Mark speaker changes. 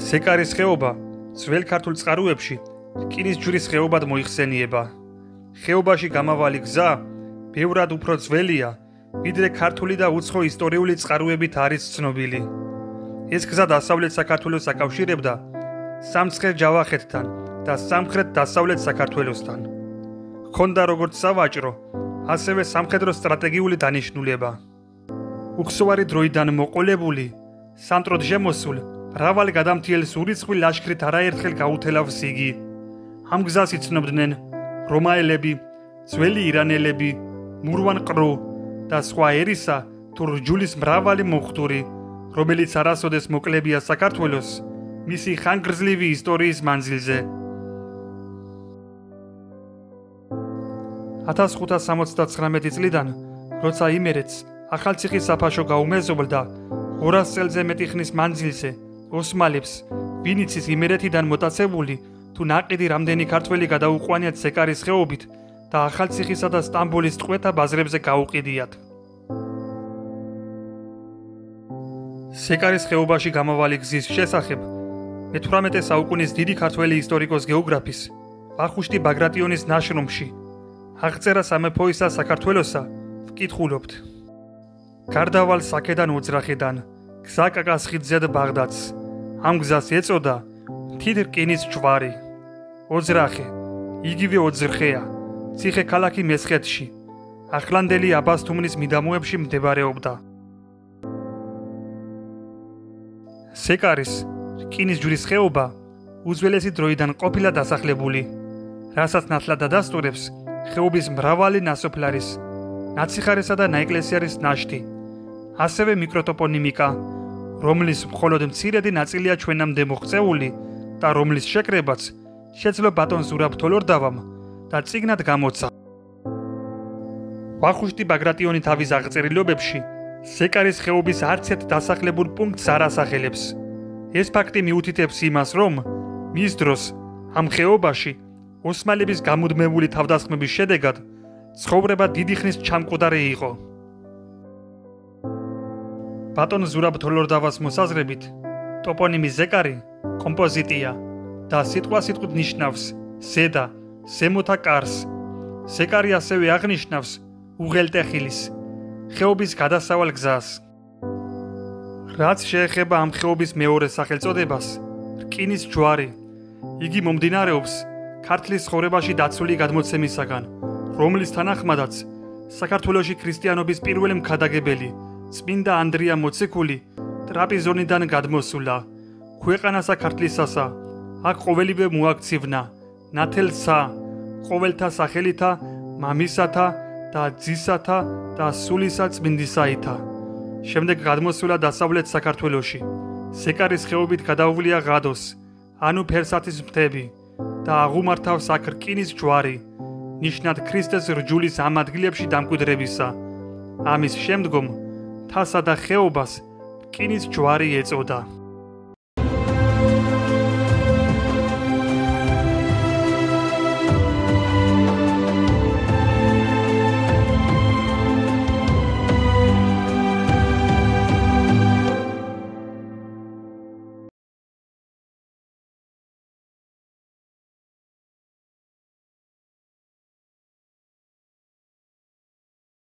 Speaker 1: სეკარის ხეობა ძველ ქართულ წყაროებში რკინის ჯვრის ხეობად მოიხსენიება. ხეობაში გამავალი გზა ბევრად უფრო ძველია, ვიდრე ქართული და უცხო ისტორიული წყაროებით არის ცნობილი. ეს გზა დასავლეთ საქართველოს აკავშირებდა სამცხე-ჯავახეთთან და სამხრეთ-დასავლეთ საქართველოსთან. ჰქონდა როგორც სავაჭრო, ასევე სამხედრო სტრატეგიული დანიშნულება. უხსოვარი დროიდან მოყოლებული, სამტროდ შემოსულ, მრავალ გადამთიელს ურიცხვი ლაშქრით არაერთხელ გაუთელავს იგი. ამ გზას იცნობდნენ რომაელები, ძველი ირანელები, მურვან-ყრუ და სხვა ერისა თუ რჯულის მრავალი მომხდური, რომელიც არასოდეს მოკლებია საქართველოს მისი ხანგრძლივი ისტორიის მანძილზე. 1569 წლიდან, როცა იმერეთს ახალციხის საფაშო გაუმეზობლდა, 200 წელზე მეტი ხნის მანძილზე ოსმალებს, ვინიცის იმერეთიდან მოტაცებული თუ ნაყიდი რამდენი ქართველი გადაუყვანიათ სეკარის ხეობით და ახალციხისა და სტამბოლის ტყვეთა ბაზრებზე გაუყიდიათ. სეკარის ხეობაში გამავალი გზის შესახებ მე-18 საუკუნის დიდი ქართველი ისტორიკოს-გეოგრაფის ვახუშტი ბაგრატიონის ნაშრომში აღწერა სამეფოისა საქართველოსა ვკითხულობთ. გარდავალ საქედან ოძრახედან გზა კაკასხიძედ ბაღდადს. ამ გზას ეწოდა მთით რკინის ჯვარი. ოძრახე, იგივე ოძრხეა, ციხე ქალაქი მესხეთში, ახლანდელი აბასთუმნის მიდამოებში მდებარეობდა. სეკარის რკინის ჯვრის ხეობა უძველესი დროიდან ყოფილა დასახლებული, რასაც ნათლად ადასტურებს ხეობის მრავალი ნასოფლარის, ნაციხარისა და ნაეკლესიარის ნაშთი, ასევე მიკროტოპონიმიკა, რომლის მხოლოდ მცირედი ნაწილია ჩვენამდე მოღწეული და რომლის შეკრებაც შეძლო ბატონ ზურაბ თოლორდავამ და წიგნად გამოცა. ვახუშტი ბაგრატიონი თავის აღწერილობებში სეკარის ხეობის არცერთ დასახლებულ პუნქტს არ ასახელებს. ეს ფაქტი მიუთითებს იმას, რომ მის დროს ამ ხეობაში ოსმალების გამუდმებული თავდასხმების შედეგად ცხოვრება დიდი ხნის ჩამკვდარი იყო. ბატონ ზურაბ თოლორდავას მოსაზრებით, ტოპონიმი ზეკარი კომპოზიტია და სიტყვასიტყვით ნიშნავს ზედა, ზემოთა კარს. ზეკარი ასევე აღნიშნავს უღელტეხილის, ხეობის გადასავალ გზას. რაც შეეხება ამ ხეობის მეორე სახელწოდებას, რკინის ჯვარი, იგი მომდინარეობს ქართლის ცხოვრებაში დაცული გადმოცემისაგან, რომლის თანახმადაც საქართველოში ქრისტიანობის პირველი მქადაგებელი წმინდა ანდრია მოციქული ტრაპიზონიდან გადმოსულა. ქვეყანასა ქართლისასა, აქ ყოველივე მოაქცივნა, ნათელსა, ყოველთა სახელითა, მამისათა და ძისათა და სულისა წმინდისაითა. შემდეგ გადმოსულა დასავლეთ საქართველოში. სეკარის ხეობით გადაუვლია ღადოს, ანუ ფერსათის მთები და აღუმართავს აქ რკინის ჯვარი, ნიშნად ქრისტეს რჯულის ამ ადგილებში დამკვიდრებისა. ამის შემდგომ მთასა და ხეობას რკინის ჯვარი ეწოდა.